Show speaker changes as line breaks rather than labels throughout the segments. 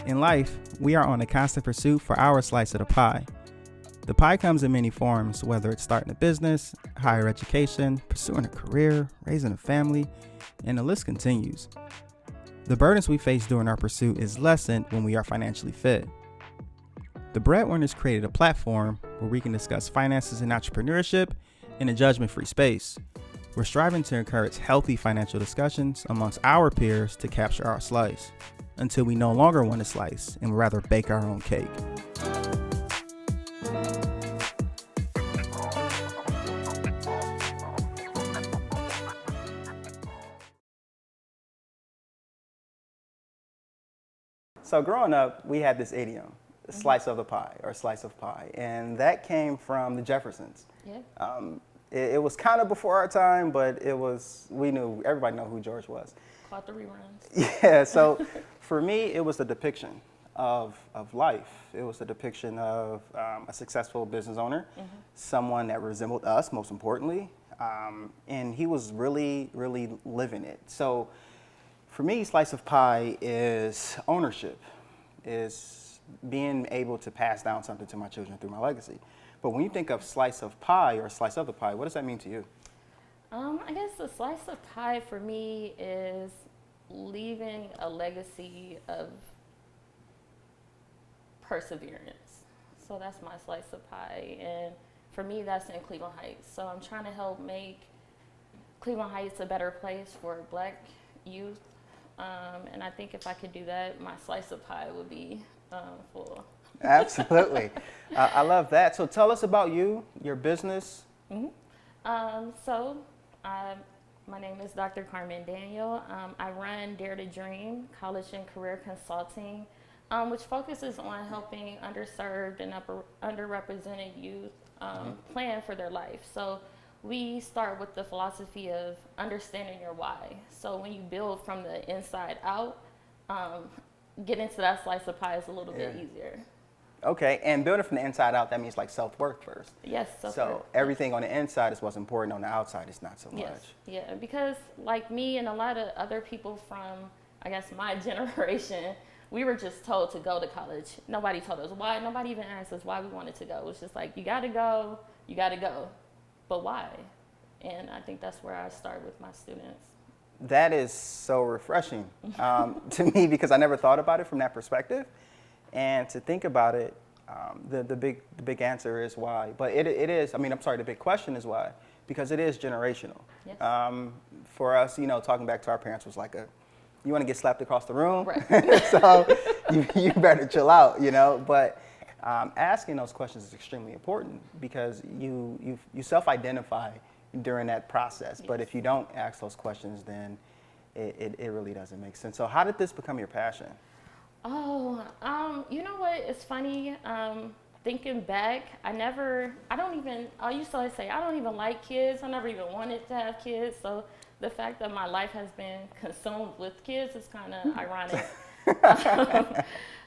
In life, we are on a constant pursuit for our slice of the pie. The pie comes in many forms, whether it's starting a business, higher education, pursuing a career, raising a family, and the list continues. The burdens we face during our pursuit is lessened when we are financially fit. The Breadwinners created a platform where we can discuss finances and entrepreneurship in a judgment-free space. We're striving to encourage healthy financial discussions amongst our peers to capture our slice, until we no longer want a slice and would rather bake our own cake. So growing up, we had this idiom, slice of the pie or slice of pie, and that came from the Jeffersons.
Yeah.
It was kind of before our time, but everybody knew who George was.
Caught the reruns.
Yeah, so for me, it was the depiction of life. It was the depiction of a successful business owner, someone that resembled us, most importantly, and he was really, really living it. So for me, slice of pie is ownership, is being able to pass down something to my children through my legacy. But when you think of slice of pie or slice of the pie, what does that mean to you?
I guess the slice of pie for me is leaving a legacy of perseverance. So that's my slice of pie. And for me, that's in Cleveland Heights. So I'm trying to help make Cleveland Heights a better place for Black youth. And I think if I could do that, my slice of pie would be full.
Absolutely. I love that. So tell us about you, your business.
My name is Dr. Carmen Daniel. I run Dare to Dream College and Career Consulting, which focuses on helping underserved and underrepresented youth plan for their life. So we start with the philosophy of understanding your why. So when you build from the inside out, getting to that slice of pie is a little bit easier.
Okay, and building from the inside out, that means like self-worth first.
Yes, self-worth.
So everything on the inside is what's important, on the outside is not so much.
Yes, yeah, because like me and a lot of other people from, I guess, my generation, we were just told to go to college. Nobody told us why. Nobody even asked us why we wanted to go. It was just like, you gotta go. But why? And I think that's where I start with my students.
That is so refreshing to me, because I never thought about it from that perspective. And to think about it, the big answer is why. But the big question is why, because it is generational.
Yes.
For us, talking back to our parents was like you want to get slapped across the room,
right.
So you better chill out, But asking those questions is extremely important, because you self-identify during that process. Yes. But if you don't ask those questions, then it really doesn't make sense. So how did this become your passion?
You know what? It's funny. Thinking back, I used to say, I don't even like kids. I never even wanted to have kids. So the fact that my life has been consumed with kids is kind of ironic.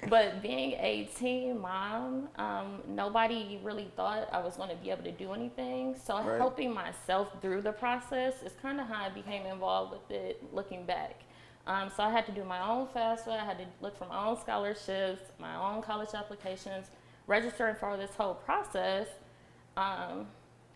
But being a teen mom, nobody really thought I was going to be able to do anything. So right. Helping myself through the process is kind of how I became involved with it looking back. So I had to do my own FASFA. I had to look for my own scholarships, my own college applications, registering for this whole process, and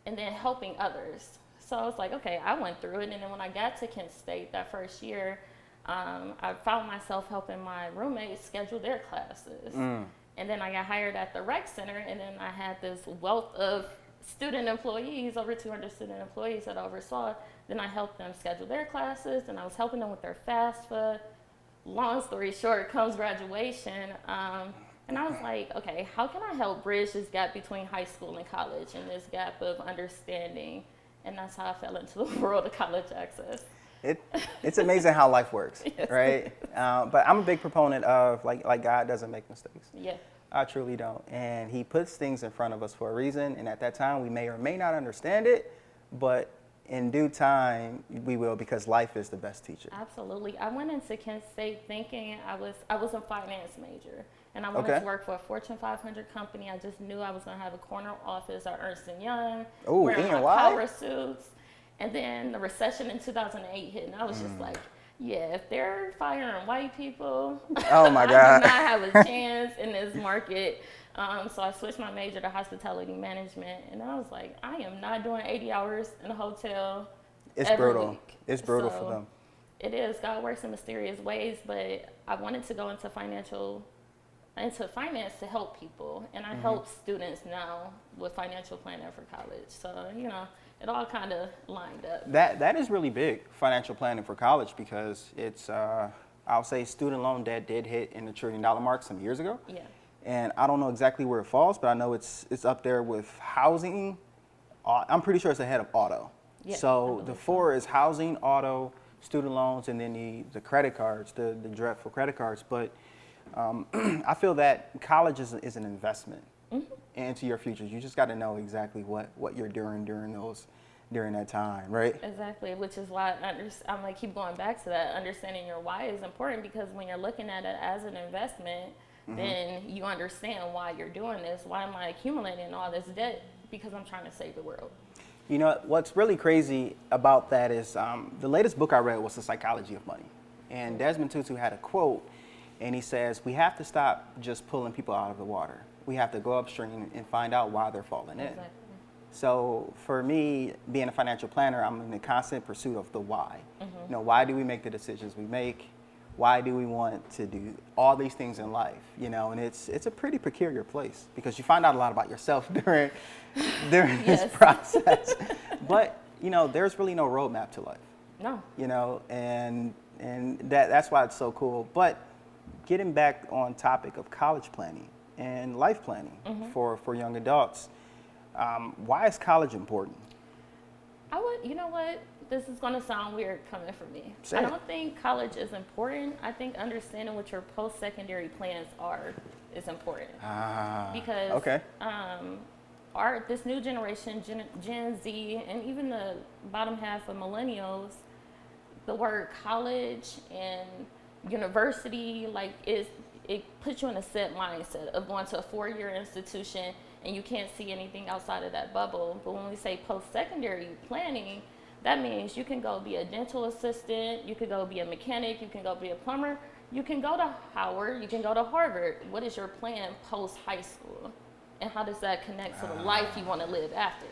then helping others. So I was like, okay, I went through it. And then when I got to Kent State that first year, I found myself helping my roommates schedule their classes. And then I got hired at the rec center, and then I had this wealth of student employees, over 200 student employees that I oversaw. Then I helped them schedule their classes, and I was helping them with their FASFA. Long story short, comes graduation, and I was like, okay, how can I help bridge this gap between high school and college, and this gap of understanding? And that's how I fell into the world of college access.
It's amazing how life works,
yes.
Right? But I'm a big proponent of like God doesn't make mistakes.
Yeah.
I truly don't. And he puts things in front of us for a reason, and at that time we may or may not understand it, but in due time we will, because life is the best teacher.
Absolutely. I went into Kent State thinking I was a finance major, and I wanted to work for a Fortune 500 company. I just knew I was going to have a corner office at Ernst & Young, wearing my power suits. And then the recession in 2008 hit, and I was just like, Yeah, if they're firing white people,
Oh my
I do
God.
not have a chance in this market. So I switched my major to hospitality management, and I was like, I am not doing 80 hours in a hotel
It's
every
brutal.
week.
It's brutal for
So
them.
it is. God works in mysterious ways, but I wanted to go into finance to help people, and I help students now with financial planning for college. So it all kind of lined up.
That is really big, financial planning for college, because it's I'll say student loan debt did hit in the $1 trillion mark some years ago.
Yeah.
And I don't know exactly where it falls, but I know it's up there with housing. I'm pretty sure it's ahead of auto.
Yeah,
So the four is housing, auto, student loans, and then the credit cards, the dreadful credit cards. But I feel that college is an investment into your future. You just got to know exactly what you're doing during that time, right?
Exactly, which is why I'm like keep going back to that. Understanding your why is important, because when you're looking at it as an investment, then you understand why you're doing this. Why am I accumulating all this debt? Because I'm trying to save the world.
You know, what's really crazy about that is the latest book I read was The Psychology of Money. And Desmond Tutu had a quote, and he says, we have to stop just pulling people out of the water. We have to go upstream and find out why they're falling in.
Exactly.
So for me, being a financial planner, I'm in the constant pursuit of the why. You know, why do we make the decisions we make? Why do we want to do all these things in life? You know, and it's a pretty peculiar place, because you find out a lot about yourself during this process. But there's really no roadmap to life.
No.
And that's why it's so cool. But getting back on topic of college planning and life planning for young adults, why is college important?
You know what? This is going to sound weird coming from me.
Say
I
it.
don't think college is important. I think understanding what your post-secondary plans are is important. Because
okay.
This new generation, Gen Z, and even the bottom half of millennials, the word college and university, it puts you in a set mindset of going to a 4-year institution, and you can't see anything outside of that bubble. But when we say post-secondary planning, that means you can go be a dental assistant, you could go be a mechanic, you can go be a plumber, you can go to Howard, you can go to Harvard. What is your plan post-high school? And how does that connect to the life you want to live after?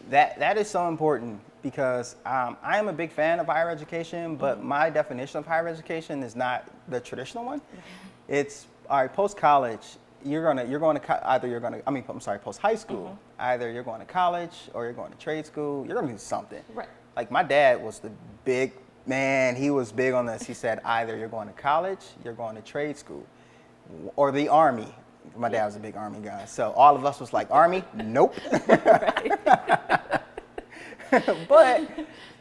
That is so important, because I am a big fan of higher education, but my definition of higher education is not the traditional one. It's all right. Post college, post high school, either you're going to college or you're going to trade school. You're going to do something.
Right.
Like my dad was the big man. He was big on this. He said either you're going to college, you're going to trade school, or the army. My dad was a big army guy, so all of us was like, army, nope.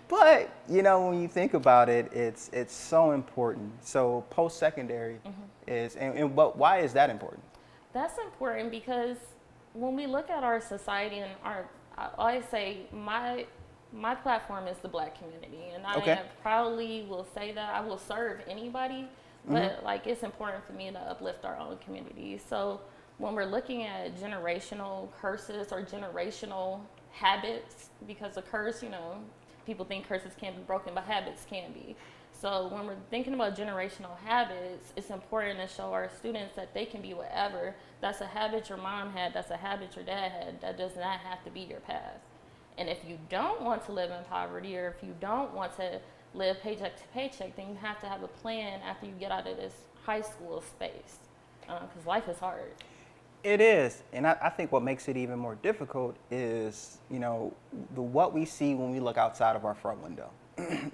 But when you think about it, it's so important. So post-secondary but why is that important?
That's important because when we look at our society and I always say my platform is the Black community, and I proudly will say that I will serve anybody, but it's important for me to uplift our own community. So when we're looking at generational curses or generational habits, because a curse, people think curses can't be broken, but habits can be. So when we're thinking about generational habits, it's important to show our students that they can be whatever. That's a habit your mom had, that's a habit your dad had. That does not have to be your path. And if you don't want to live in poverty, or if you don't want to live paycheck to paycheck, then you have to have a plan after you get out of this high school space, because life is hard.
It is, and I think what makes it even more difficult is, what we see when we look outside of our front window.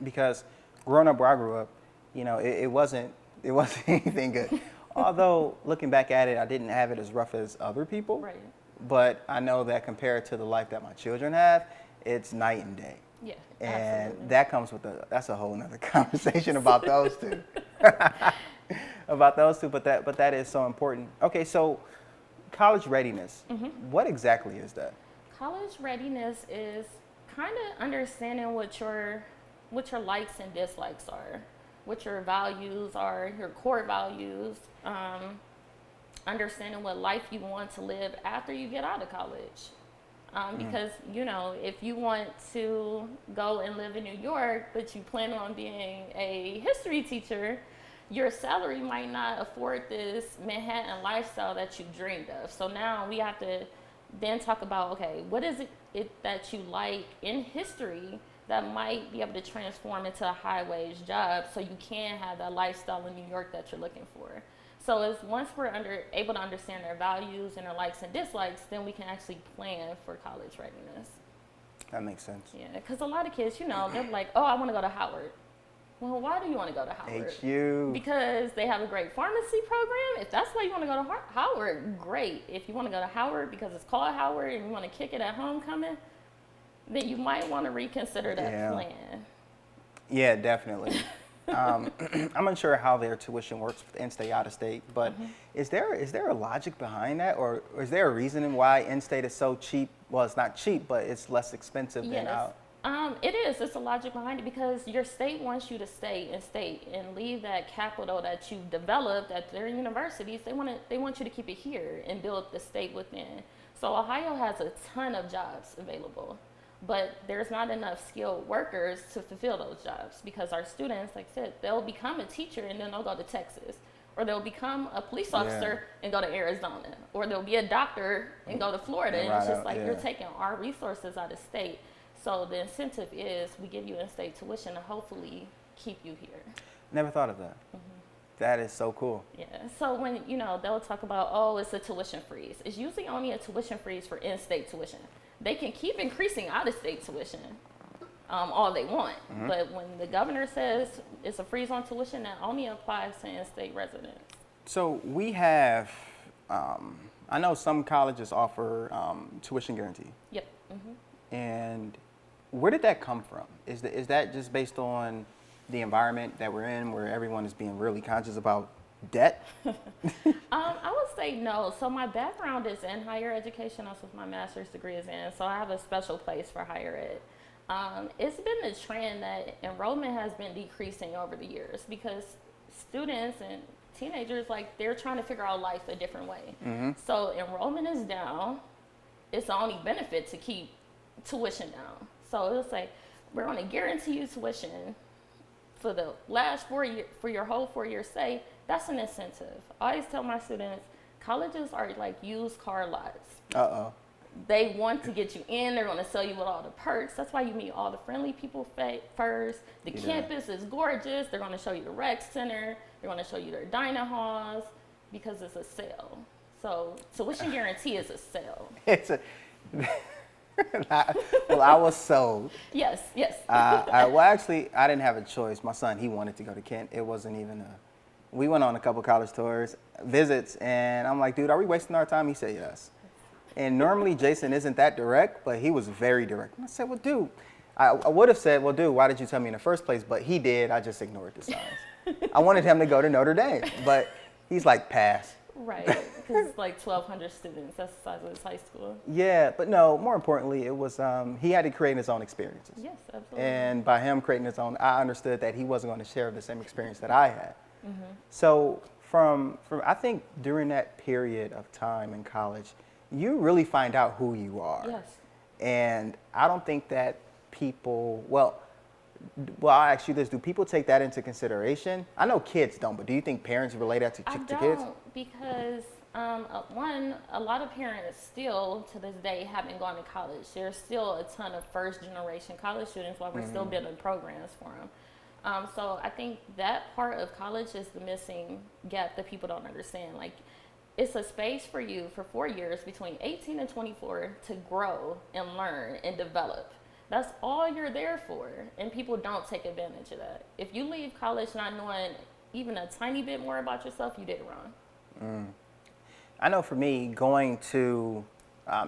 Because growing up where I grew up, it wasn't anything good. Although looking back at it, I didn't have it as rough as other people.
Right.
But I know that compared to the life that my children have, it's night and day.
Yeah.
And
absolutely.
that comes with that's a whole nother conversation about those two. But that is so important. Okay, so college readiness. What exactly is that?
College readiness is kind of understanding what your likes and dislikes are, what your values are, your core values, understanding what life you want to live after you get out of college. Because, you know, if you want to go and live in New York, but you plan on being a history teacher, your salary might not afford this Manhattan lifestyle that you dreamed of. So now we have to then talk about, okay, what is it that you like in history that might be able to transform into a high wage job so you can have that lifestyle in New York that you're looking for. So as once we're able to understand their values and their likes and dislikes, then we can actually plan for college readiness.
That makes sense.
Yeah, because a lot of kids, you know, they're like, oh, I want to go to Howard. Well, why do you want to go to Howard?
HU.
Because they have a great pharmacy program. If that's why you want to go to Howard, great. If you want to go to Howard because it's called Howard and you want to kick it at homecoming, then you might want to reconsider that plan.
Yeah, definitely. I'm unsure how their tuition works with in-state, out-of-state, but is there a logic behind that, or is there a reason why in-state is so cheap? Well, it's not cheap, but it's less expensive than out.
It is. It's a logic behind it because your state wants you to stay in state and leave that capital that you've developed at their universities. They want you to keep it here and build the state within. So Ohio has a ton of jobs available, but there's not enough skilled workers to fulfill those jobs because our students, like I said, they'll become a teacher and then they'll go to Texas, or they'll become a police officer and go to Arizona, or they'll be a doctor and go to Florida. And it's just like you're taking our resources out of state. So the incentive is we give you in-state tuition to hopefully keep you here.
Never thought of that. That is so cool.
Yeah. So when, you know, they'll talk about, oh, it's a tuition freeze. It's usually only a tuition freeze for in-state tuition. They can keep increasing out-of-state tuition all they want. But when the governor says it's a freeze on tuition, that only applies to in-state residents.
So we have, I know some colleges offer tuition guarantee.
Yep.
And where did that come from? Is that just based on the environment that we're in, where everyone is being really conscious about debt?
I would say no. So my background is in higher education. That's what my master's degree is in. So I have a special place for higher ed. It's been a trend that enrollment has been decreasing over the years because students and teenagers, like, they're trying to figure out life a different way. So enrollment is down. It's the only benefit to keep tuition down. So it'll say, we're going to guarantee you tuition for the last 4 years, for your whole 4-year stay. That's an incentive. I always tell my students, colleges are like used car lots. They want to get you in. They're going to sell you with all the perks. That's why you meet all the friendly people first. The campus is gorgeous. They're going to show you the rec center. They're going to show you their dining halls because it's a sale. So tuition guarantee is a sale.
It's a... Well, I was sold.
Yes.
Well, actually, I didn't have a choice. My son, he wanted to go to Kent. It wasn't even we went on a couple college tours, visits, and I'm like, dude, are we wasting our time? He said yes. And normally Jason isn't that direct, but he was very direct. And I said, well, dude, I would have said, well, dude, why did you tell me in the first place? But he did. I just ignored the signs. I wanted him to go to Notre Dame, but he's like, pass.
Right, because it's like 1,200 students. That's the size of his high school.
Yeah, but no, more importantly, it was he had to create his own experiences.
Yes, absolutely.
And by him creating his own, I understood that he wasn't going to share the same experience that I had. So from I think during that period of time in college, you really find out who you are.
Yes.
And I don't think that people, well, I'll ask you this. Do people take that into consideration? I know kids don't, but do you think parents relate that to kids?
I don't, because one, a lot of parents still, to this day, haven't gone to college. There's still a ton of first-generation college students while we're still building programs for them. So I think that part of college is the missing gap that people don't understand. Like, it's a space for you for 4 years between 18 and 24 to grow and learn and develop. That's all you're there for, and people don't take advantage of that. If you leave college not knowing even a tiny bit more about yourself, you did it wrong.
I know for me, going to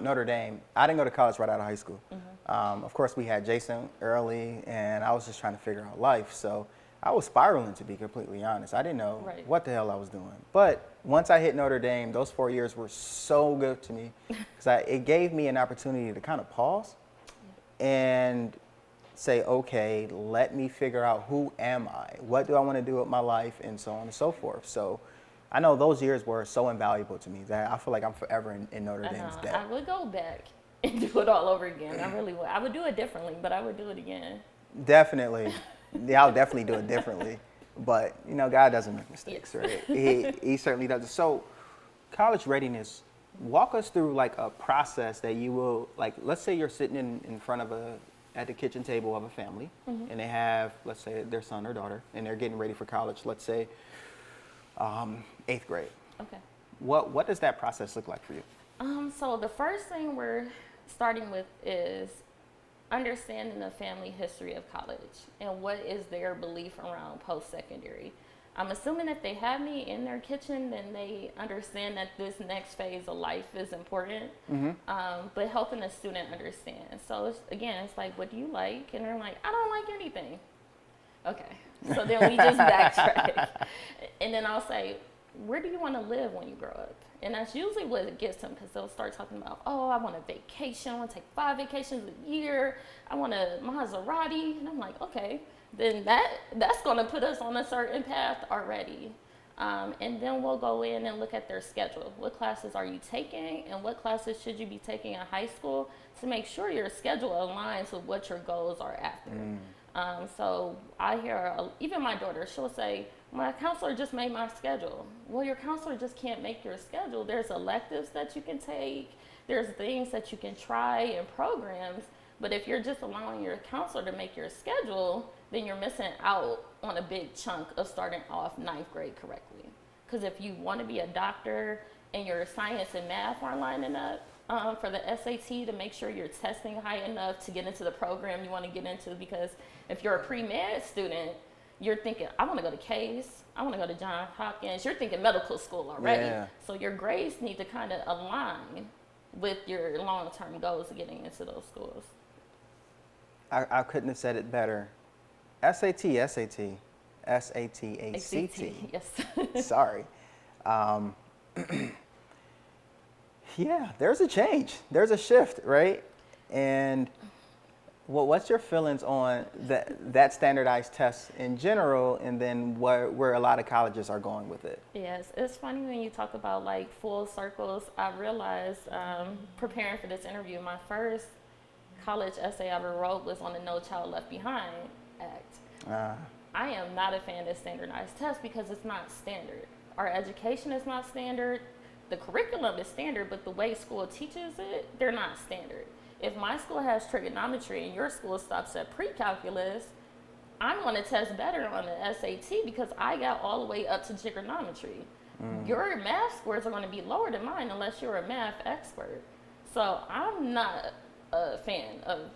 Notre Dame, I didn't go to college right out of high school. Of course, we had Jason early, and I was just trying to figure out life. So I was spiraling, to be completely honest. I didn't know what the hell I was doing. But once I hit Notre Dame, those 4 years were so good to me because it gave me an opportunity to kind of pause and say, okay, let me figure out who am I? What do I want to do with my life? And so on and so forth. So I know those years were so invaluable to me that I feel like I'm forever in Notre Dame's debt.
I would go back and do it all over again. I really would. I would do it differently, but I would do it again.
Definitely. Yeah, I'll definitely do it differently. But, you know, God doesn't make mistakes,
Yes.
right? He certainly doesn't. So, college readiness, walk us through like a process that you will, like, let's say you're sitting in front of at the kitchen table of a family, and they have, let's say, their son or daughter, and they're getting ready for college, let's say 8th grade.
Okay.
What does that process look like for you?
So the first thing we're starting with is understanding the family history of college and what is their belief around post-secondary. I'm assuming if they have me in their kitchen, then they understand that this next phase of life is important, but helping the student understand. So it's like, what do you like? And they're like, I don't like anything. Okay, so then we just backtrack. And then I'll say, where do you want to live when you grow up? And that's usually what it gets them, because they'll start talking about, oh, I want a vacation. I want to take 5 vacations a year. I want a Maserati. And I'm like, okay, then that's going to put us on a certain path already. And then we'll go in and look at their schedule. What classes are you taking, and what classes should you be taking in high school to make sure your schedule aligns with what your goals are after. So I hear, even my daughter, she'll say, my counselor just made my schedule. Well, your counselor just can't make your schedule. There's electives that you can take. There's things that you can try and programs. But if you're just allowing your counselor to make your schedule, then you're missing out on a big chunk of starting off 9th grade correctly. Because if you want to be a doctor and your science and math aren't lining up for the SAT, to make sure you're testing high enough to get into the program you want to get into. Because if you're a pre-med student, you're thinking, I want to go to Case, I want to go to Johns Hopkins. You're thinking medical school already. Yeah. So your grades need to kind of align with your long-term goals of getting into those schools.
I couldn't have said it better. SAT, SAT, SAT, ACT.
Yes.
Sorry. Yeah, there's a change. There's a shift, right? And what's your feelings on that standardized test in general, and then where a lot of colleges are going with it?
Yes, it's funny when you talk about like full circles. I realized preparing for this interview, my first college essay I ever wrote was on the No Child Left Behind Act. I am not a fan of standardized tests because it's not standard. Our education is not standard. The curriculum is standard, but the way school teaches it, they're not standard. If my school has trigonometry and your school stops at pre-calculus, I'm going to test better on the SAT because I got all the way up to trigonometry. Your math scores are going to be lower than mine unless you're a math expert. So I'm not a fan of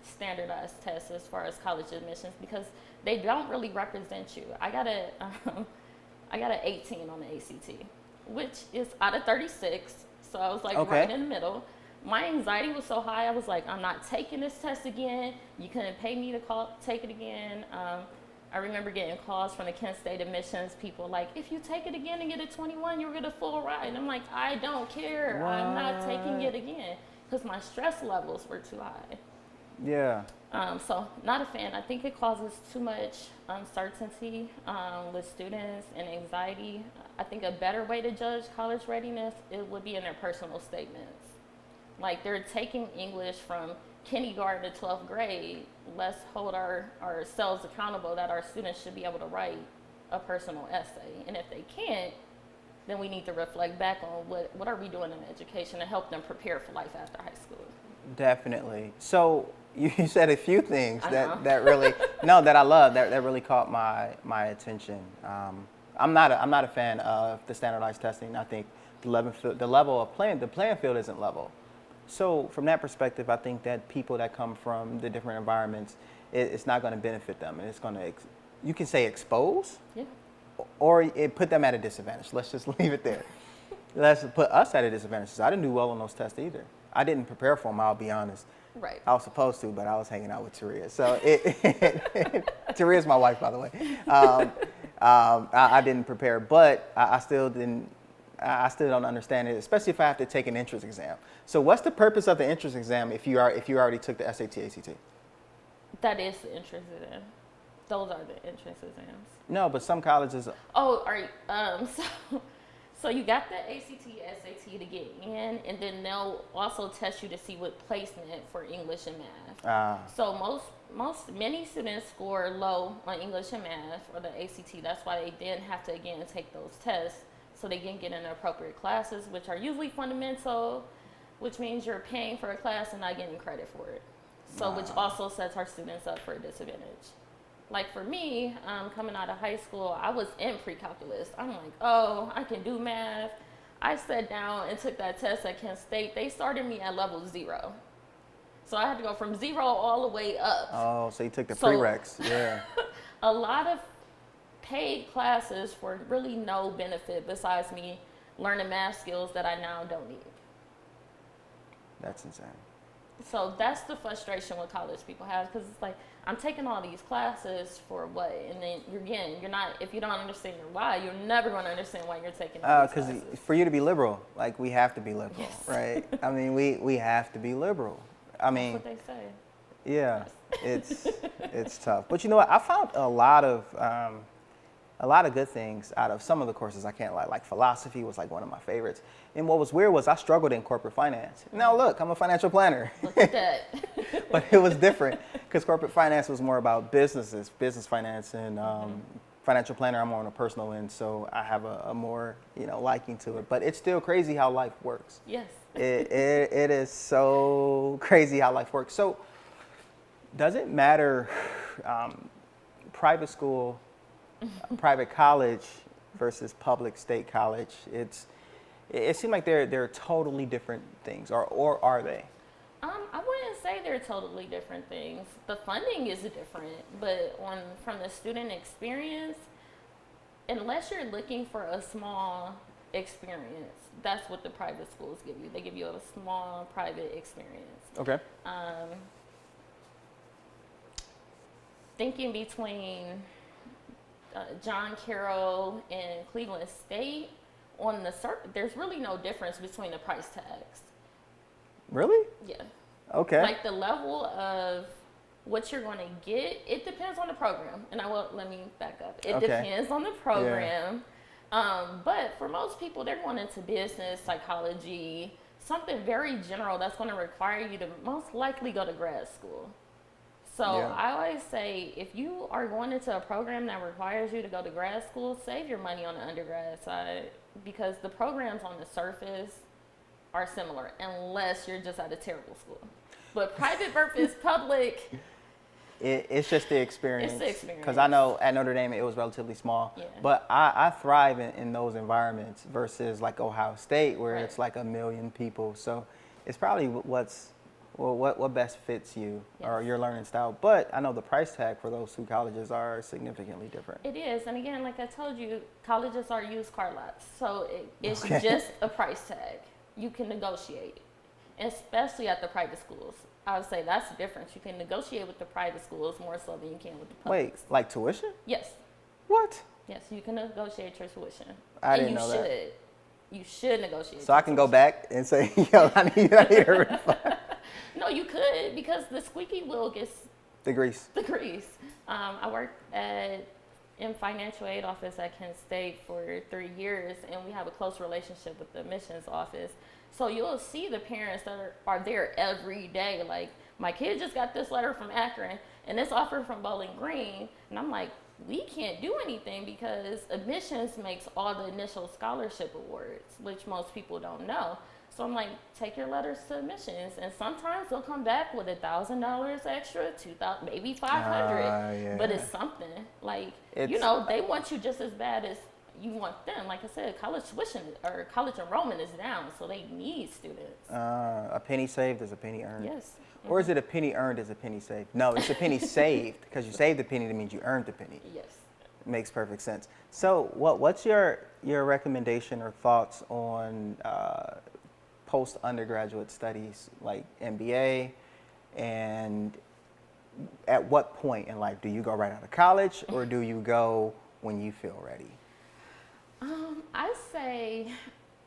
standardized tests as far as college admissions because they don't really represent you. I got an 18 on the ACT, which is out of 36. So I was like right in the middle. My anxiety was so high, I was like, I'm not taking this test again. You couldn't pay me to take it again. I remember getting calls from the Kent State admissions people like, if you take it again and get a 21, you'll get a full ride. And I'm like, I don't care. What? I'm not taking it again because my stress levels were too high.
Yeah.
So not a fan. I think it causes too much uncertainty with students and anxiety. I think a better way to judge college readiness, it would be in their personal statements. Like they're taking English from kindergarten to 12th grade. Let's hold ourselves accountable that our students should be able to write a personal essay. And if they can't, then we need to reflect back on what are we doing in education to help them prepare for life after high school.
Definitely. So you said a few things that really that I love that really caught my attention. I'm not a fan of the standardized testing. I think the level of the playing field isn't level. So from that perspective, I think that people that come from the different environments, it's not going to benefit them, and it's going to, you can say expose, or it put them at a disadvantage. Let's just leave it there. Let's put us at a disadvantage. I didn't do well on those tests either. I didn't prepare for them, I'll be honest.
Right.
I was supposed to, but I was hanging out with Taria. So Taria's my wife, by the way. I didn't prepare, but I still don't understand it, especially if I have to take an entrance exam. So what's the purpose of the entrance exam if you already took the SAT, ACT?
That is the entrance exam. Those are the entrance exams.
No, but some colleges.
Oh, all right. So you got the ACT, SAT to get in, and then they'll also test you to see what placement for English and math. So many students score low on English and math or the ACT. That's why they then have to again take those tests so they can get in the appropriate classes, which are usually fundamental, which means you're paying for a class and not getting credit for it. So which also sets our students up for a disadvantage. Like for me, coming out of high school, I was in pre-calculus. I'm like, oh, I can do math. I sat down and took that test at Kent State. They started me at level 0. So I had to go from 0 all the way up.
Oh, so you took the prereqs, yeah.
A lot of paid classes for really no benefit besides me learning math skills that I now don't need.
That's insane.
So that's the frustration with college people have, because it's like, I'm taking all these classes for what? And then you're not, if you don't understand your why, you're never going to understand why you're taking all these classes.
Because for you to be liberal, like we have to be liberal,
yes.
right? I mean, we have to be liberal. I mean,
that's what they say.
Yeah, it's tough. But you know what? I found a lot of good things out of some of the courses. I can't lie. Like philosophy was like one of my favorites. And what was weird was I struggled in corporate finance. Now look, I'm a financial planner.
Look at that.
But it was different because corporate finance was more about business finance, and financial planner, I'm more on a personal end, so I have a more liking to it. But it's still crazy how life works.
Yes.
It is so crazy how life works. So does it matter private school, private college versus public state college? It seems like they're totally different things, or are they?
I wouldn't say they're totally different things. The funding is different, but from the student experience, unless you're looking for a small experience, that's what the private schools give you. They give you a small private experience.
Okay.
Thinking between John Carroll and Cleveland State, on the surface, there's really no difference between the price tags.
Really?
Yeah.
Okay.
Like the level of what you're going to get, it depends on the program. And let me back up. It depends on the program. Yeah. But for most people, they're going into business, psychology, something very general that's going to require you to most likely go to grad school. So I always say, if you are going into a program that requires you to go to grad school, save your money on the undergrad side, because the programs on the surface are similar, unless you're just at a terrible school. But private versus public,
it's just the experience.
It's the experience.
Because I know at Notre Dame it was relatively small, but I thrive in those environments versus like Ohio State, where it's like 1 million people. So it's probably what best fits you or your learning style. But I know the price tag for those two colleges are significantly different.
It is. And again, like I told you, colleges are used car lots. So it's just a price tag. You can negotiate, especially at the private schools. I would say that's the difference. You can negotiate with the private schools more so than you can with the public.
Wait, like tuition?
Yes.
What?
Yes, you can negotiate your tuition.
I didn't know that.
You should negotiate.
So I can go back and say, yo, I need a refund.
No, you could, because the squeaky wheel gets
the grease.
I worked in financial aid office at Kent State for 3 years, and we have a close relationship with the admissions office. So you'll see the parents that are there every day. Like, my kid just got this letter from Akron and this offer from Bowling Green, and I'm like, we can't do anything because admissions makes all the initial scholarship awards, which most people don't know. So I'm like, take your letters to admissions, and sometimes they'll come back with $1,000 extra, $2,000, maybe $500, but it's something. Like, they want you just as bad as you want them. Like I said, college tuition or college enrollment is down, so they need students.
A penny saved is a penny earned.
Yes.
Or is it a penny earned is a penny saved? No, it's a penny saved, because you saved the penny, that means you earned the penny.
Yes.
Makes perfect sense. So what's your recommendation or thoughts on post-undergraduate studies, like MBA, and at what point in life do you go right out of college, or do you go when you feel ready?
I say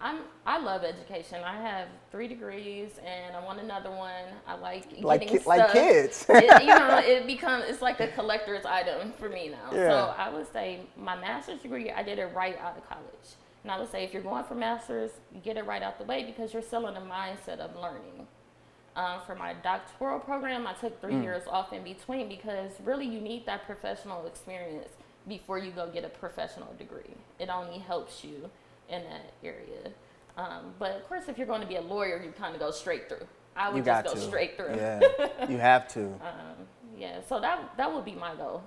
I love education. I have 3 degrees and I want another one. I like getting stuff.
Like kids.
It's like a collector's item for me now.
Yeah.
So I would say my master's degree, I did it right out of college. And I would say if you're going for master's, get it right out the way because you're still in the mindset of learning. For my doctoral program, I took 3 years off in between because really you need that professional experience before you go get a professional degree. It only helps you in that area. But of course, if you're going to be a lawyer, you kind of go straight through. I would just go straight through.
Yeah, you have to.
Yeah, so that would be my goal.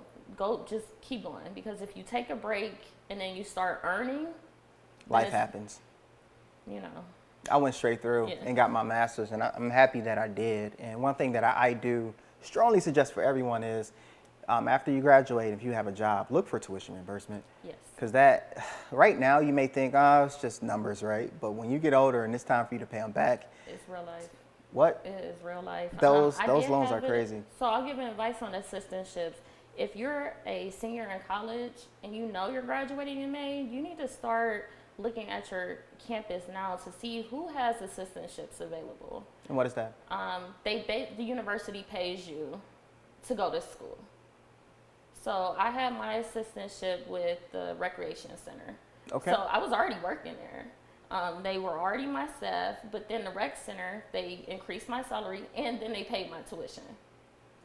Just keep going because if you take a break and then you start earning,
life happens.
You know.
I went straight through and got my master's, and I'm happy that I did. And one thing that I do strongly suggest for everyone is after you graduate, if you have a job, look for tuition reimbursement.
Yes.
Because that, right now, you may think, oh, it's just numbers, right? But when you get older and it's time for you to pay them back.
It's real life.
What?
It is real life.
Those loans are crazy.
So I'll give advice on assistantships. If you're a senior in college and you know you're graduating in May, you need to start looking at your campus now to see who has assistantships available.
And what is that?
The university pays you to go to school. So I had my assistantship with the recreation center.
Okay.
So I was already working there. They were already my staff, but then the rec center, they increased my salary and then they paid my tuition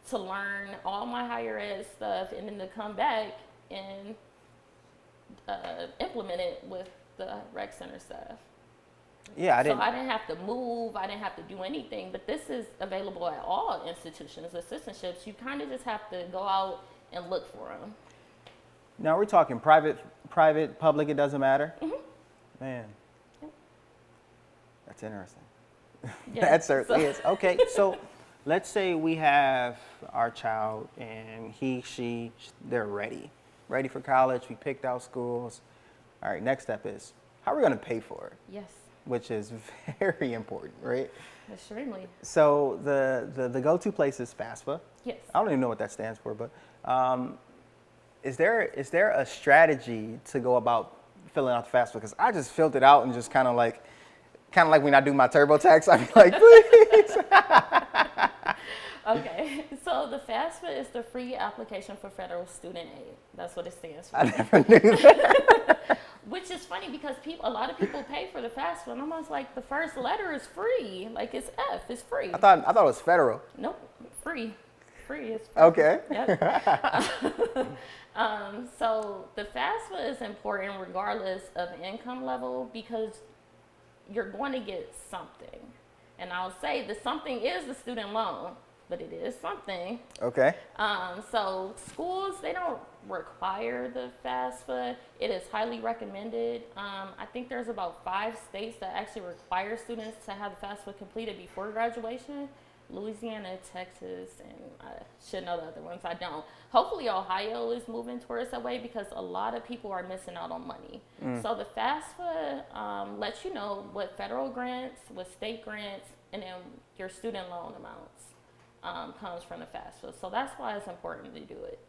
to learn all my higher ed stuff and then to come back and implement it with the rec center staff.
Yeah,
So I didn't have to move. I didn't have to do anything. But this is available at all institutions, assistantships. You kind of just have to go out and look for them.
Now we're talking private, public, it doesn't matter?
Mm-hmm.
Man, that's interesting.
Yeah,
That certainly is. Okay, so let's say we have our child and they're ready for college. We picked out schools. All right, next step is, how are we going to pay for it?
Yes.
Which is very important, right?
Extremely.
So the go-to place is FASFA.
Yes.
I don't even know what that stands for, but is there a strategy to go about filling out the FAFSA? Because I just filled it out and just kind of like when I do my TurboTax, I'm like, please.
Okay, so the FASFA is the free application for federal student aid. That's what it stands for.
I never knew that.
Which is funny because a lot of people pay for the FAFSA, and I'm almost like the first letter is free. Like it's F, it's free.
I thought it was federal.
Nope, free. Free is free.
Okay.
Yep. So the FAFSA is important regardless of income level because you're going to get something. And I'll say the something is the student loan, but it is something.
Okay.
So schools, they don't require the FAFSA. It is highly recommended. I think there's about 5 states that actually require students to have the FAFSA completed before graduation. Louisiana, Texas, and I should know the other ones. I don't. Hopefully Ohio is moving towards that way because a lot of people are missing out on money. So the FAFSA lets you know what federal grants, what state grants, and then your student loan amounts comes from the FAFSA. So that's why it's important to do it.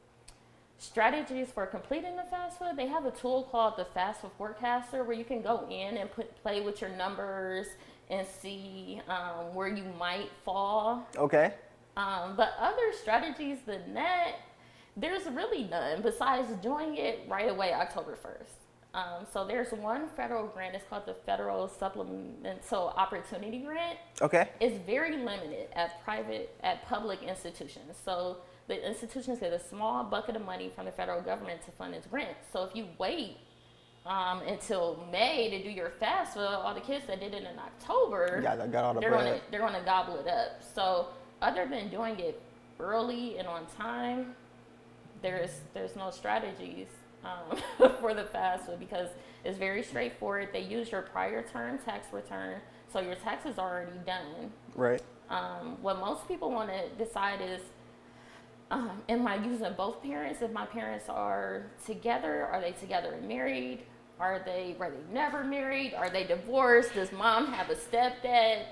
Strategies for completing the FAFSA, they have a tool called the FAFSA Forecaster where you can go in and play with your numbers and see where you might fall.
Okay.
But other strategies than that, there's really none besides doing it right away October 1st. So there's one federal grant, it's called the Federal Supplemental Opportunity Grant.
Okay.
It's very limited at public institutions. So the institutions get a small bucket of money from the federal government to fund its grant. So if you wait until May to do your FAFSA, all the kids that did it in October, they're gonna gobble it up. So other than doing it early and on time, there's no strategies for the FAFSA because it's very straightforward. They use your prior term tax return, so your taxes are already done.
Right.
What most people want to decide is, am I using both parents? If my parents are together, are they together and married? Were they never married? Are they divorced? Does mom have a stepdad?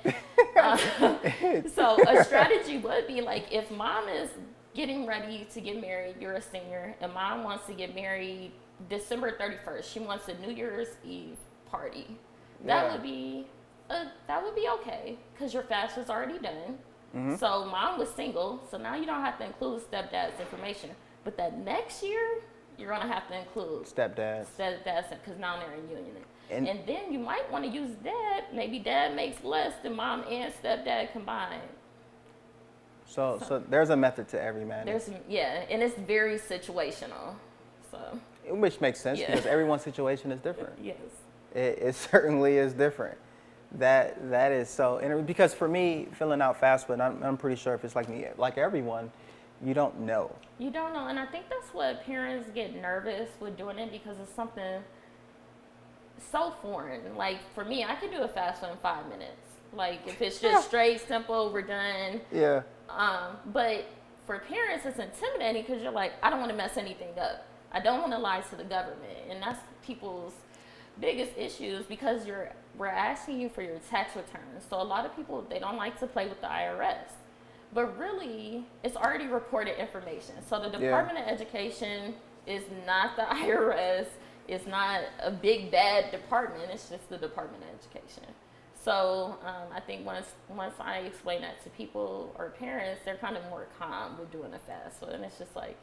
So a strategy would be like if mom is getting ready to get married, you're a senior, and mom wants to get married December 31st. She wants a New Year's Eve party. That would be okay because your FAFSA's already done. Mm-hmm. So mom was single, so now you don't have to include stepdad's information. But that next year, you're going to have to include
stepdads,
because now they're in union. And then you might want to use dad. Maybe dad makes less than mom and stepdad combined.
So there's a method to every madness.
And it's very situational. So.
Which makes sense because everyone's situation is different.
Yes.
It certainly is different. That is so. And because for me, filling out FASFA, and I'm pretty sure if it's like me, like everyone, you don't know.
You don't know, and I think that's what parents get nervous with doing it because it's something so foreign. Like for me, I could do a FASFA in 5 minutes. Like if it's just straight, simple, we're done.
Yeah.
But for parents, it's intimidating because you're like, I don't want to mess anything up. I don't want to lie to the government, and that's people's biggest issues because we're asking you for your tax returns. So a lot of people, they don't like to play with the IRS. But really, it's already reported information. So the Department of Education is not the IRS. It's not a big, bad department. It's just the Department of Education. So I think once I explain that to people or parents, they're kind of more calm with doing a FAFSA. And it's just like,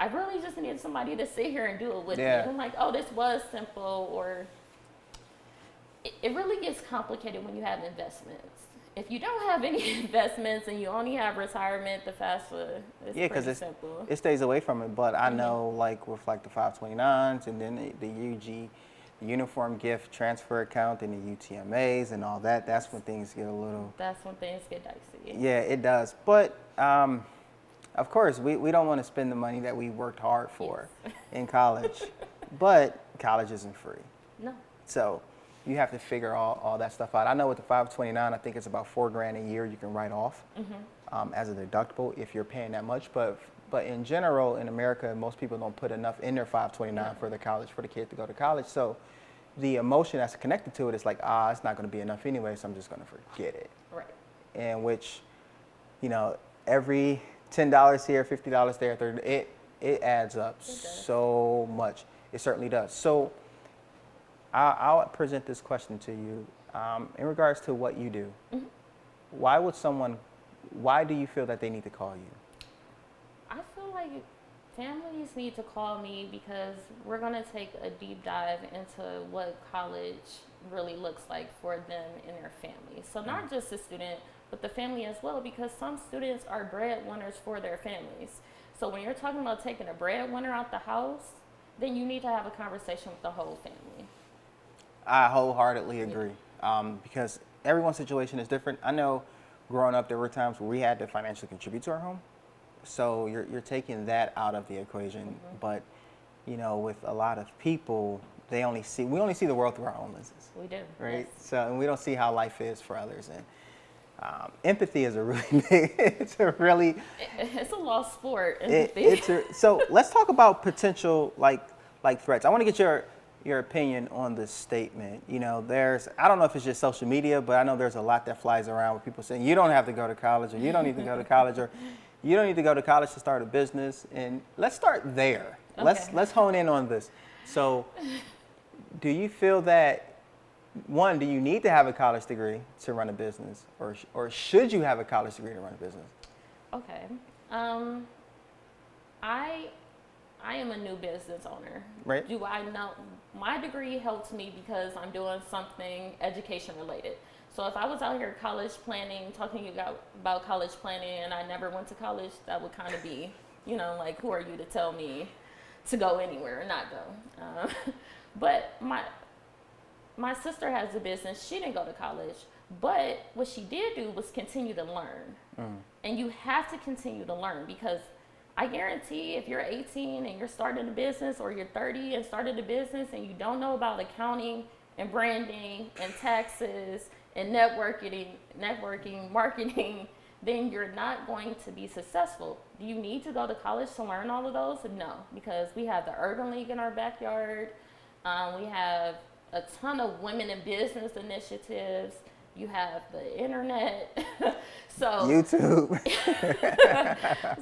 I really just need somebody to sit here and do it with me. And I'm like, oh, this was simple. Or it really gets complicated when you have investments. If you don't have any investments and you only have retirement, the FAFSA is pretty simple.
It stays away from it. But I know, like with like the 529s and then the UG, the Uniform Gift Transfer Account, and the UTMAs and all that. That's when things get a little.
That's when things get dicey.
Yeah, it does. But of course, we don't want to spend the money that we worked hard for in college. But college isn't free.
No.
So you have to figure all that stuff out. I know with the 529, I think it's about $4,000 a year you can write off as a deductible if you're paying that much. But in general, in America, most people don't put enough in their 529 for the kid to go to college. So the emotion that's connected to it is like, it's not going to be enough anyway, so I'm just going to forget it.
Right.
And which, every $10 here, $50 there, it adds up so much. It certainly does. So I'll present this question to you in regards to what you do. Mm-hmm. Why do you feel that they need to call you?
I feel like families need to call me because we're going to take a deep dive into what college really looks like for them and their family. So not just the student, but the family as well, because some students are breadwinners for their families. So when you're talking about taking a breadwinner out the house, then you need to have a conversation with the whole family.
I wholeheartedly agree because everyone's situation is different. I know growing up there were times where we had to financially contribute to our home. So you're taking that out of the equation. But, with a lot of people, we only see the world through our own lenses.
We do.
Right?
Yes.
So, and we don't see how life is for others. And empathy is a really big, it's a lost sport, empathy. So let's talk about potential, like threats. I want to get your opinion on this statement. I don't know if it's just social media, but I know there's a lot that flies around with people saying, you don't have to go to college, or you don't need to go to college, or you don't need to go to college to start a business. And let's start there. Okay. Let's hone in on this. So do you feel that, one, do you need to have a college degree to run a business, or should you have a college degree to run a business?
Okay. I am a new business owner.
Right.
Do I know? My degree helped me because I'm doing something education related. So if I was out here college planning, talking to you about college planning, and I never went to college, that would kind of be, like, who are you to tell me to go anywhere or not go? But my sister has a business. She didn't go to college, but what she did do was continue to learn. And you have to continue to learn because I guarantee if you're 18 and you're starting a business, or you're 30 and started a business and you don't know about accounting and branding and taxes and networking, marketing, then you're not going to be successful. Do you need to go to college to learn all of those? No, because we have the Urban League in our backyard. We have a ton of women in business initiatives. You have the internet. So
YouTube.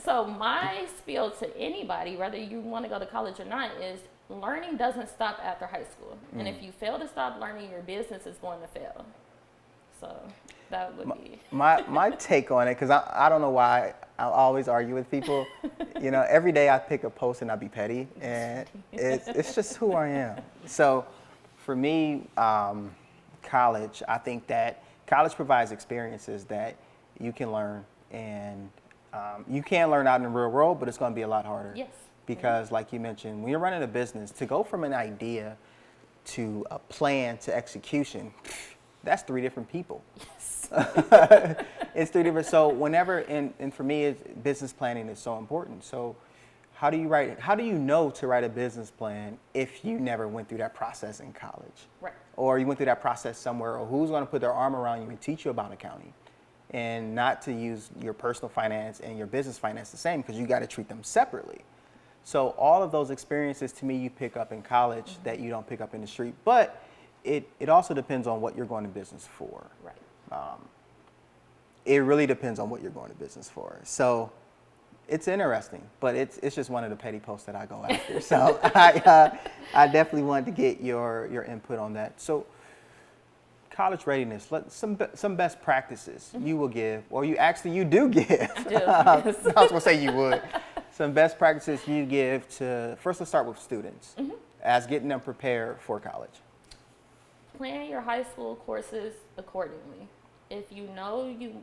So my spiel to anybody, whether you want to go to college or not, is learning doesn't stop after high school. And if you fail to stop learning, your business is going to fail. So that would be
my take on it, because I don't know why I always argue with people. You know, every day I pick a post and I be petty, and it's just who I am. So for me, college, I think that college provides experiences that you can learn, and you can learn out in the real world, but it's going to be a lot harder.
Yes.
Because like you mentioned, when you're running a business, to go from an idea to a plan to execution, that's 3 different people.
Yes.
It's 3 different. So whenever, and for me, business planning is so important. So how do you know to write a business plan if you never went through that process in college?
Right.
Or you went through that process somewhere, or who's going to put their arm around you and teach you about accounting? And not to use your personal finance and your business finance the same, because you got to treat them separately. So all of those experiences, to me, you pick up in college that you don't pick up in the street. But it also depends on what you're going to business for.
Right.
It really depends on what you're going to business for. So it's interesting, but it's just one of the petty posts that I go after. So I definitely wanted to get your input on that. So college readiness, some best practices you will give, or you do give.
I do. Yes.
I was going to say you would. Some best practices you give to, first let's start with students, as getting them prepared for college.
Plan your high school courses accordingly. If you know you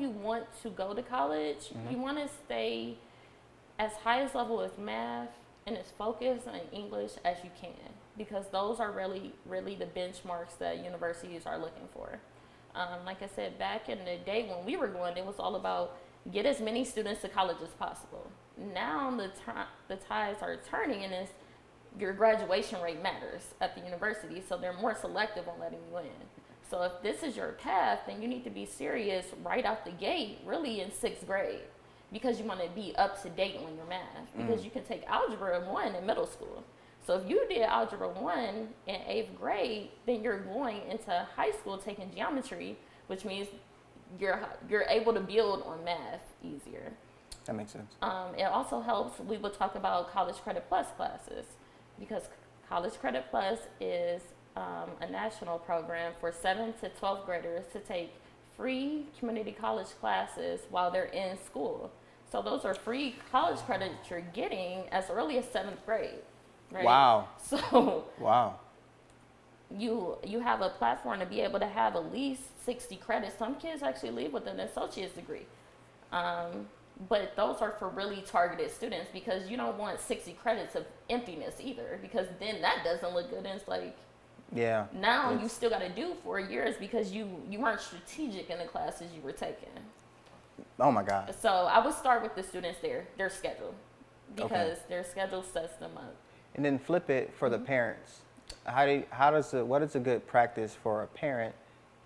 want to go to college, you want to stay as highest level as math and as focused on English as you can, because those are really the benchmarks that universities are looking for. Like I said, back in the day when we were going, it was all about get as many students to college as possible. Now the tides are turning, and it's your graduation rate matters at the university, so they're more selective on letting you in. So if this is your path, then you need to be serious right out the gate, really in 6th grade, because you want to be up to date on your math, because you can take Algebra 1 in middle school. So if you did Algebra 1 in 8th grade, then you're going into high school taking geometry, which means you're able to build on math easier.
That makes sense.
It also helps, we will talk about College Credit Plus classes, because College Credit Plus is a national program for 7th to 12th graders to take free community college classes while they're in school. So those are free college credits you're getting as early as 7th grade. Right?
Wow.
So
wow.
You have a platform to be able to have at least 60 credits. Some kids actually leave with an associate's degree. But those are for really targeted students, because you don't want 60 credits of emptiness either, because then that doesn't look good. And it's like,
yeah.
Now you still got to do 4 years because you weren't strategic in the classes you were taking.
Oh my God.
So I would start with the students their schedule, because their schedule sets them up.
And then flip it for the parents. What is a good practice for a parent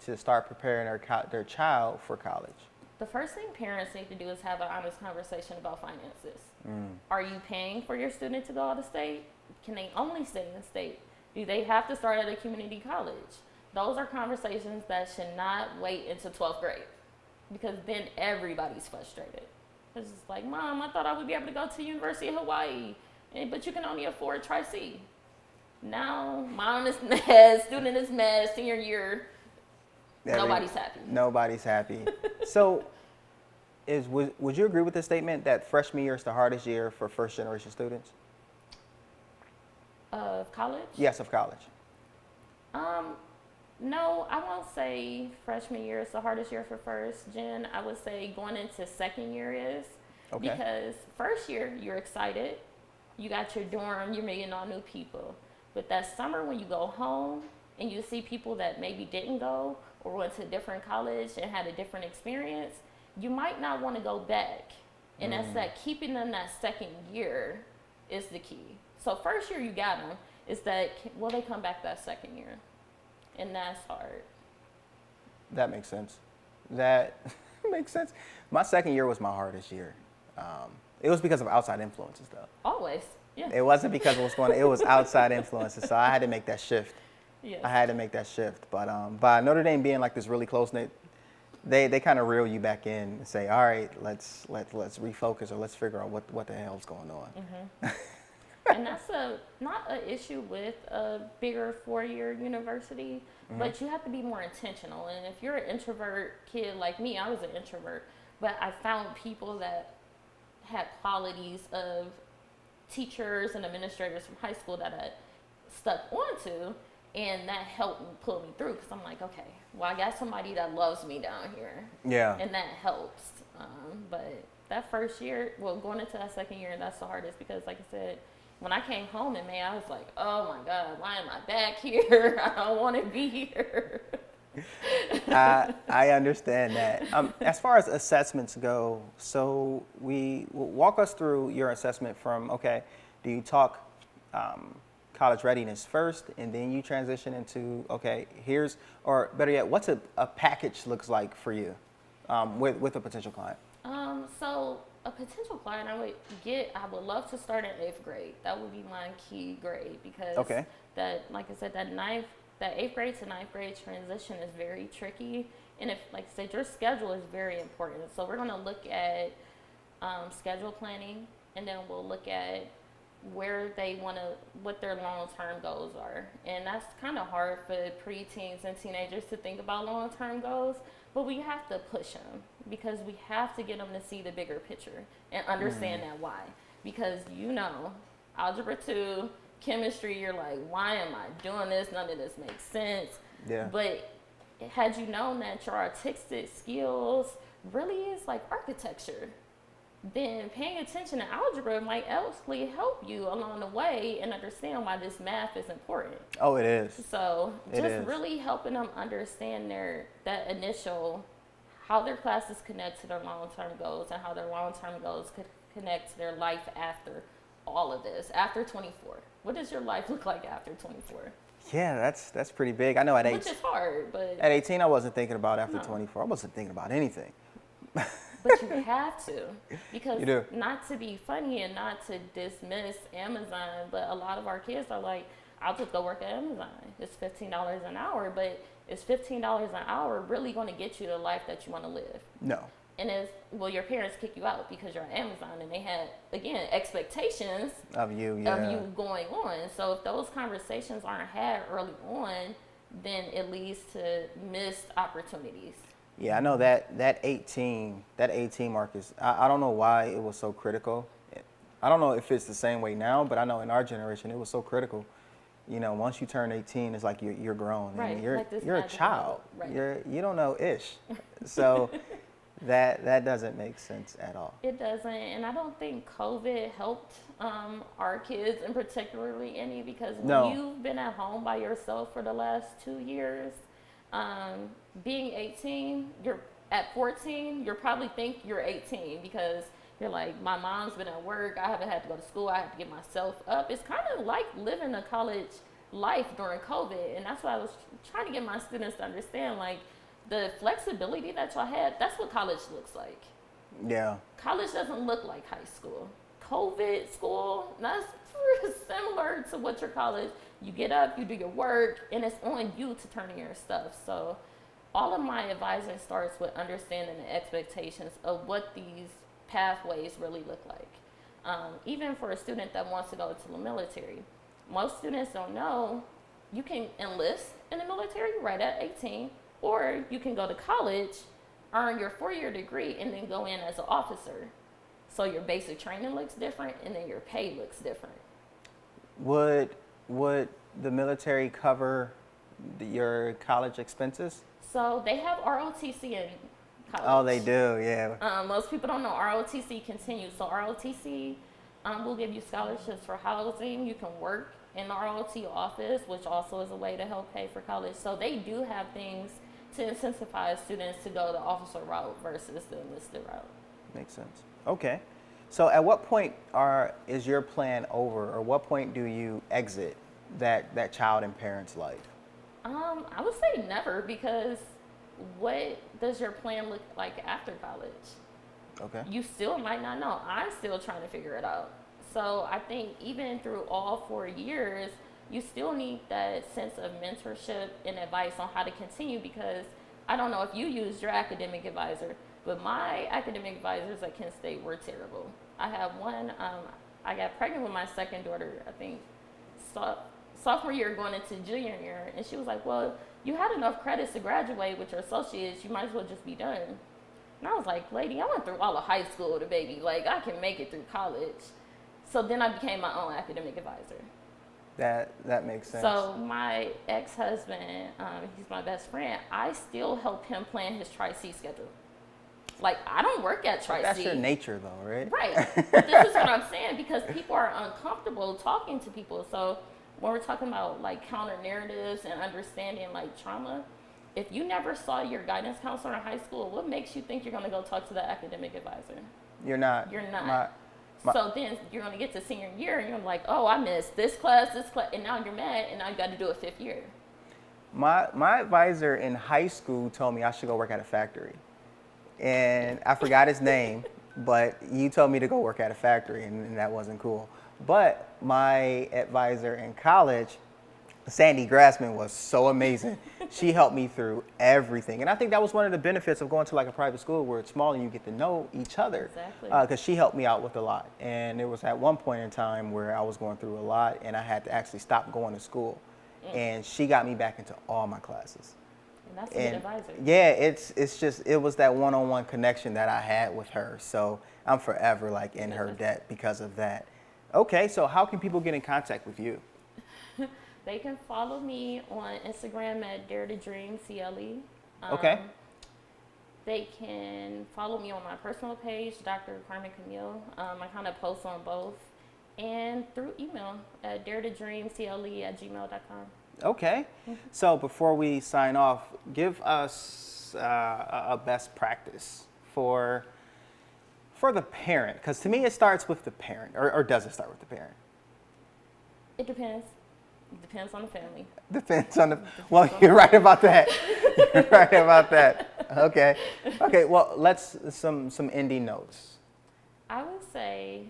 to start preparing their child for college?
The first thing parents need to do is have an honest conversation about finances. Are you paying for your student to go out of state? Can they only stay in state? Do they have to start at a community college? Those are conversations that should not wait until 12th grade, because then everybody's frustrated. It's just like, Mom, I thought I would be able to go to University of Hawaii, but you can only afford Tri-C. Now, mom is mad, student is mad, senior year, nobody's happy.
Nobody's happy. So, would you agree with the statement that freshman year is the hardest year for first generation students?
Of college?
Yes, of college.
No, I won't say freshman year is the hardest year for first gen. I would say going into second year is. Okay. Because first year, you're excited. You got your dorm, you're meeting all new people. But that summer when you go home and you see people that maybe didn't go or went to a different college and had a different experience, you might not want to go back. And that's that keeping them that second year is the key. So first year you got them, is that will they come back that second year? And that's hard.
That makes sense. That makes sense. My second year was my hardest year. It was because of outside influences, though.
Always, yeah.
It wasn't because of what's going on. It was outside influences, so I had to make that shift.
Yes.
I had to make that shift. But by Notre Dame being like this really close-knit, they kind of reel you back in and say, all right, let's refocus, or let's figure out what the hell's going on.
And that's not an issue with a bigger 4-year university, but you have to be more intentional. And if you're an introvert kid like me, I was an introvert, but I found people that had qualities of teachers and administrators from high school that I stuck onto, and that helped pull me through because I'm like, okay, well, I got somebody that loves me down here.
Yeah.
And that helps. But that first year, well, going into that second year, that's the hardest because, like I said, when I came home in May, I was like, oh my God, why am I back here? I don't want to be here.
I understand that. As far as assessments go, so walk us through your assessment from, okay, do you talk college readiness first and then you transition into, okay, here's, or better yet, what's a package looks like for you with a potential client?
So a potential client I would love to start in 8th grade. That would be my key grade because that, like I said, that 8th grade to 9th grade transition is very tricky. And if, like I said, your schedule is very important. So we're going to look at schedule planning, and then we'll look at where they want to, what their long-term goals are. And that's kind of hard for preteens and teenagers to think about long-term goals, but we have to push them because we have to get them to see the bigger picture and understand that why. Because, algebra 2, chemistry, you're like, why am I doing this? None of this makes sense.
Yeah.
But had you known that your artistic skills really is like architecture, then paying attention to algebra might actually help you along the way and understand why this math is important.
Oh, it is.
So just really helping them understand that initial, how their classes connect to their long-term goals and how their long-term goals could connect to their life after all of this, after 24. What does your life look like after 24?
Yeah, that's pretty big. I know at 18.
Which is hard, but
at 18, I wasn't thinking about after 24. I wasn't thinking about anything.
But you have to, because
you do.
Not to be funny and not to dismiss Amazon, but a lot of our kids are like, I'll just go work at Amazon. It's $15 an hour, but is $15 an hour really going to get you the life that you want to live?
No.
And your parents kick you out because you're at Amazon, and they had, again, expectations
of you
going on. So if those conversations aren't had early on, then it leads to missed opportunities.
Yeah, I know that 18 mark is, I don't know why it was so critical. I don't know if it's the same way now, but I know in our generation it was so critical. Once you turn 18, it's like you're grown.
Right.
And you're
like
a child.
Right.
You don't know ish. So that doesn't make sense at all.
It doesn't, and I don't think COVID helped our kids, and particularly any, because when you've been at home by yourself for the last 2 years, being 18, you're at 14, you probably think you're 18 because you're like, my mom's been at work, I haven't had to go to school, I have to get myself up. It's kind of like living a college life during COVID, and that's why I was trying to get my students to understand, like, the flexibility that y'all had, that's what college looks like.
Yeah.
College doesn't look like high school. COVID school, that's similar to what your college, you get up, you do your work, and it's on you to turn in your stuff. So all of my advising starts with understanding the expectations of what these pathways really look like. Even for a student that wants to go to the military, most students don't know you can enlist in the military right at 18, or you can go to college, earn your 4-year degree, and then go in as an officer. So your basic training looks different, and then your pay looks different.
Would the military cover your college expenses?
So they have ROTC in college.
Oh, they do, yeah.
Most people don't know ROTC continues. So ROTC will give you scholarships for housing. You can work in the ROT office, which also is a way to help pay for college. So they do have things to incentivize students to go the officer route versus the enlisted route. Makes
sense. Okay. So at what point is your plan over, or what point do you exit that child and parent's life?
I would say never, because what does your plan look like after college?
Okay.
You still might not know. I'm still trying to figure it out. So I think even through all 4 years, you still need that sense of mentorship and advice on how to continue, because I don't know if you used your academic advisor, but my academic advisors at Kent State were terrible. I have one, I got pregnant with my second daughter, I think, sophomore year going into junior year. And she was like, well, you had enough credits to graduate with your associates. You might as well just be done. And I was like, lady, I went through all of high school with a baby. Like, I can make it through college. So then I became my own academic advisor.
That makes sense.
So my ex-husband, he's my best friend. I still help him plan his Tri-C schedule. Like, I don't work at Tri-C.
That's your nature, though, right?
Right. But this is what I'm saying, because people are uncomfortable talking to people. So when we're talking about, like, counter narratives and understanding, like, trauma, if you never saw your guidance counselor in high school, what makes you think you're going to go talk to the academic advisor?
You're not.
You're not. So then you're going to get to senior year, and you're like, oh, I missed this class, and now you're mad, and now you got to do a fifth year.
My advisor in high school told me I should go work at a factory. And I forgot his name, but he told me to go work at a factory, and that wasn't cool. But my advisor in college, Sandy Grassman, was so amazing. She helped me through everything. And I think that was one of the benefits of going to like a private school where it's small and you get to know each other.
Exactly.
Because she helped me out with a lot. And there was at one point in time where I was going through a lot and I had to actually stop going to school. And she got me back into all my classes.
And that's a good advisor.
Yeah, it's just, it was that one-on-one connection that I had with her. So I'm forever like in her debt because of that. Okay, so how can people get in contact with you?
They can follow me on Instagram at Dare to Dream CLE.
Okay.
They can follow me on my personal page, Dr. Carmen Daniel. I kind of post on both. And through email at daretodreamcle@gmail.com.
Okay. So before we sign off, give us a best practice for the parent. Because to me, it starts with the parent. Or does it start with the parent?
It depends. It depends on the family.
Depends on the. Well, you're right about that. You're right about that. Okay. Okay. Well, let's some ending notes.
I would say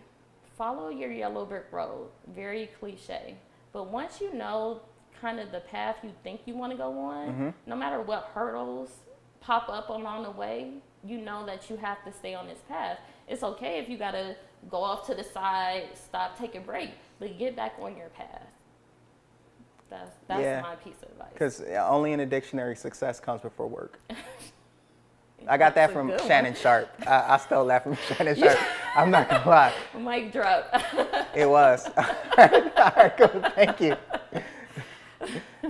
follow your yellow brick road. Very cliche, but once you know kind of the path you think you want to go on, no matter what hurdles pop up along the way, you know that you have to stay on this path. It's okay if you gotta go off to the side, stop, take a break, but get back on your path. That's my piece of advice. Because
only in a dictionary, success comes before work. I got that from Shannon Sharp. I stole that from Shannon Sharp. I'm not going to lie.
Mic drop.
It was. All right, cool. Thank you.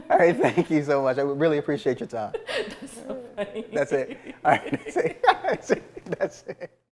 All right, thank you so much. I really appreciate your time.
That's so funny.
That's it. All right, that's it. That's it.